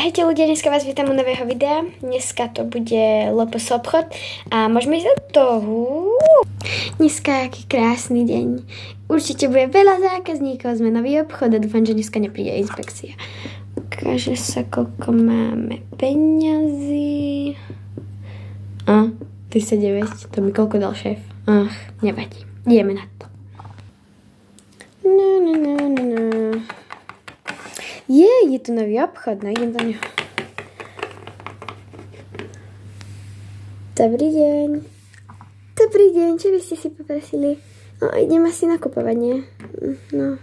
Hejte ľudia, dneska vás vítam u nového videa. Dneska to bude LPS obchod a môžeme ísť do toho. Dneska je aký krásny deň. Určite bude veľa zákazníkov, sme nový obchod a dúfam, že dneska nepríde inspekcia. Ukáže sa, koľko máme peňazí. 39, to mi koľko dal šéf. Nevadí, ideme na to. Je tu nový obchod, idem do neho. Dobrý deň. Dobrý deň, čo by ste si poprosili? Idem asi nakupovať, nie? No.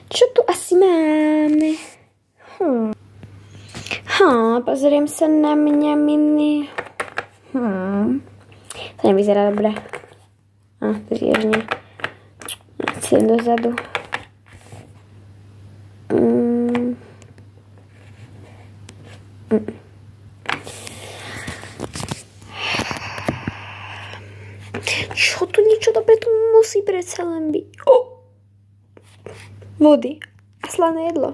Čo tu asi máme? Pozriem sa na mňa, mini. To nevyzerá dobre. Zjevne. Chcem dozadu. Čo tu niečo dobre tu musí predsa len byť? Vody a slané jedlo.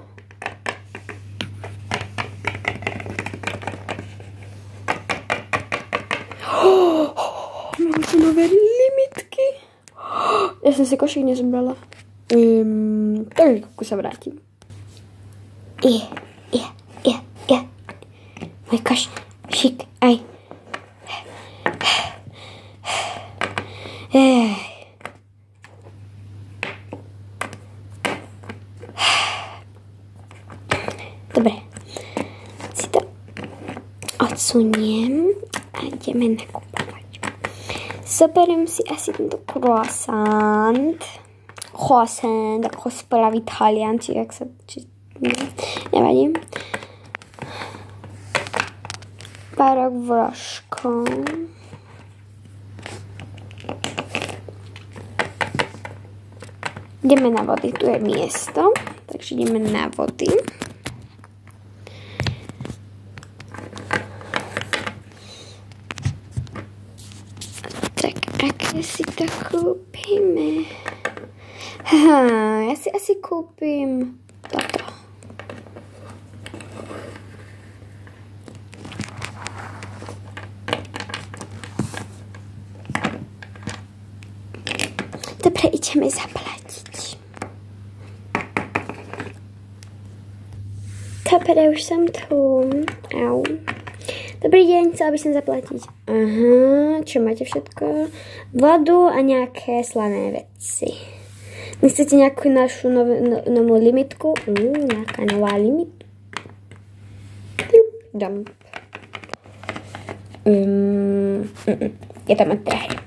Mám tu nové limitky. Ja som si košík nezobrala. Takže sa vrátim. Môj košík, aj. Dobre. Si to odsuniem a ideme nakúpovať. Zoberiem si asi tento croissant, ako spraví Talianci, jak sa... nevadí. Párok vrožkov. Ideme na vody, tu je miesto, takže ideme na vody. Aké si to kúpime? Ja si asi kúpim toto. Dobre, ideme zaplatiť. Dobre, už som tu. Dobrý deň, chcela by som zaplatiť. Čo máte všetko? Vodu a nejaké slané veci. Nechcete nejakú našu novú limitku? Nejaká nová limitka. Dump. Je to moc drahé.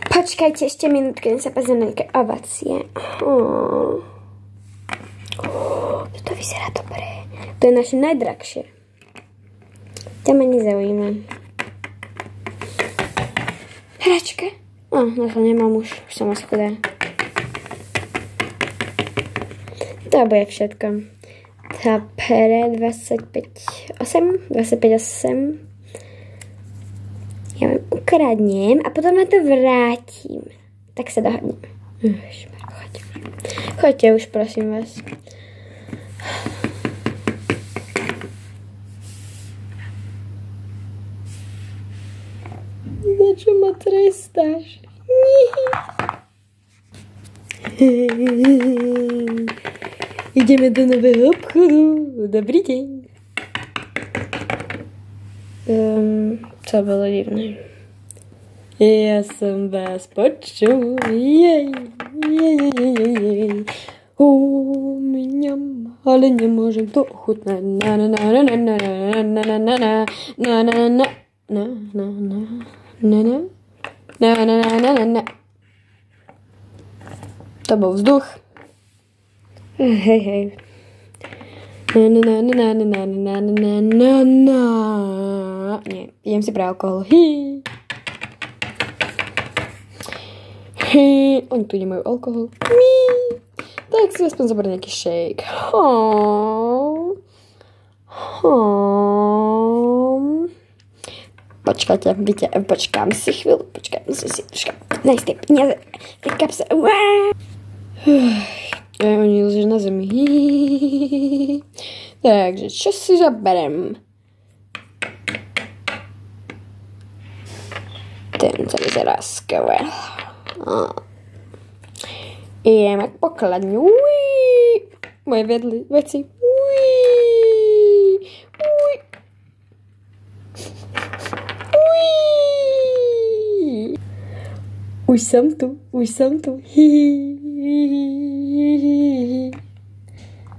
Počkajte ešte minútku, len sa pozriem na nejaké ovocie. Toto vyzerá dobre. To je naše najdrahšie. To ma nezaujíma. Hračka? No to nemám už som schudá. To bude všetko. Tapere 25,8. Ja vám ukradnem a potom na to vrátim. Tak sa dohodneme. Choďte už, prosím vás. Za čo ma trestáš? Ideme do nového obchodu. Dobrý deň. To bolo divné. Ja som vás počul. Mňam, ale nemôžem to ochutnať. To bol vzduch. Hej. Nie, idem si pre alkohol. Oni tu nemajú alkohol. Tak si aspoň zober nejaký shake. Počkajte, počkám si chvíľu, musím si nájsť tie peniaze. Tie kapse. Oni leží na zemi. Takže, čo si zaberem? Tento vyzerá skvelé. Ideme k pokladňu. Moje veci. Už som tu.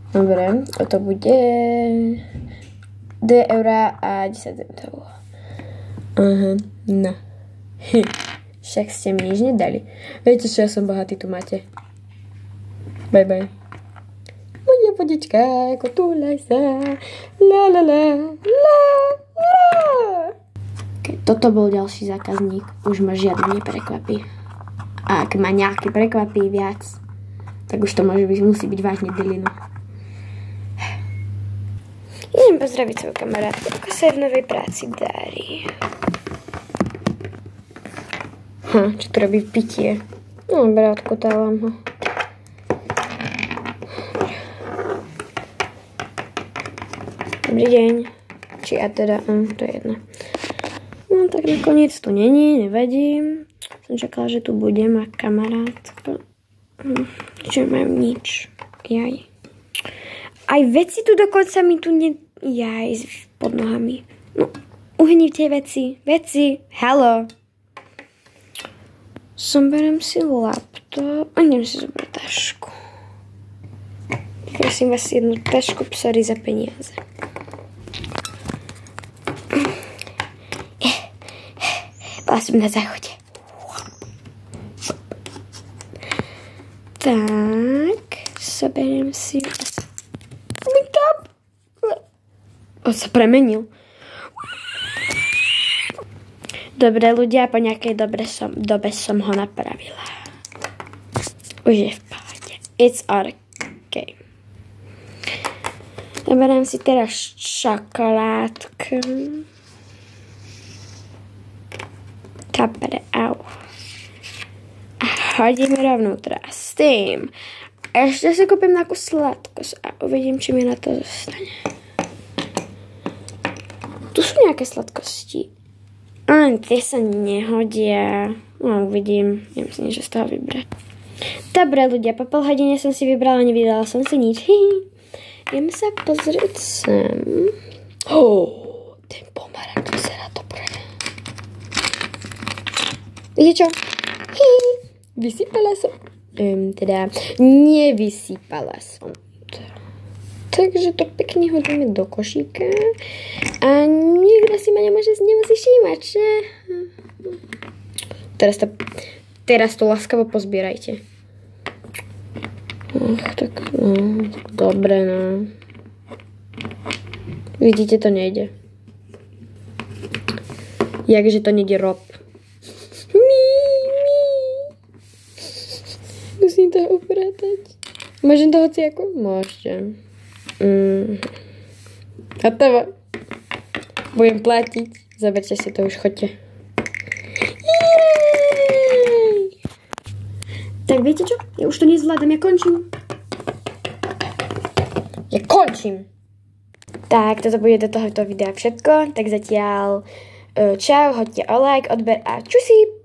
Dobre, to bude 2 eurá a 10 centov. Aha, no. Však ste mi nič nedali. Viete čo, ja som bohatý, tu máte. Bye bye. Moja vodička, kotúľaj sa. La la la, la la. Keď toto bol ďalší zákazník, už ma žiadne neprekvapí. A ak ma nejaký prekvapí viac, tak už to musí byť vážne dilino. Idem pozdraviť svoju kamarátku, ako sa v novej práci darí. Čo to robí v pitie? No, dobre, odkutávam ho. Dobrý deň. Či ja teda, to je jedno. No tak nakoniec tu není, nevadí. Som čakala, že tu bude moja kamarátka. Čiže mám nič. Jaj. Aj veci tu dokonca mi tu jaj, pod nohami. No, uhni tie veci. Hello. Zoberiem si laptop a idem si zobrať tašku. Prosím vás, jednu tašku psory za peniaze. Bola som na záchode. Tak, zoberiem si make-up. On sa premenil. Dobre ľudia, po nejakej dobe som ho napravila. Už je v pohode. It's okay. Zoberiem si teraz čokoládku. Dobre, au. A hodím rovnú teraz s tým. Ešte si kúpim nejakú sladkosť a uvidím, či mi na to zostane. Tu sú nejaké sladkosti. Tie sa nehodia. No, uvidím. Nemusím niečo z toho vybrať. Dobre, ľudia, po pol hodine som si vybrala, nevydala som si nič. Idem sa pozrieť sem. Ten pomaranč vyzerá dobre. Viete čo? Vysypala som. Teda, nevysypala som. Takže to pekne hodíme do košíka a nikto si ma nemusí všímať, že? Teraz to láskavo pozbierajte. Tak dobre, no. Vidíte, to nejde. Jakže to nejde rob. Musím to upratať. Môžem to hociako? Môžete. Hotovo. Budem platiť. Zaberte si to, už choďte. Jej! Tak viete čo? Ja už to nezvládam, ja končím. Tak, toto bude do tohoto videa všetko. Tak zatiaľ čau, hoďte o like, odber a čusi.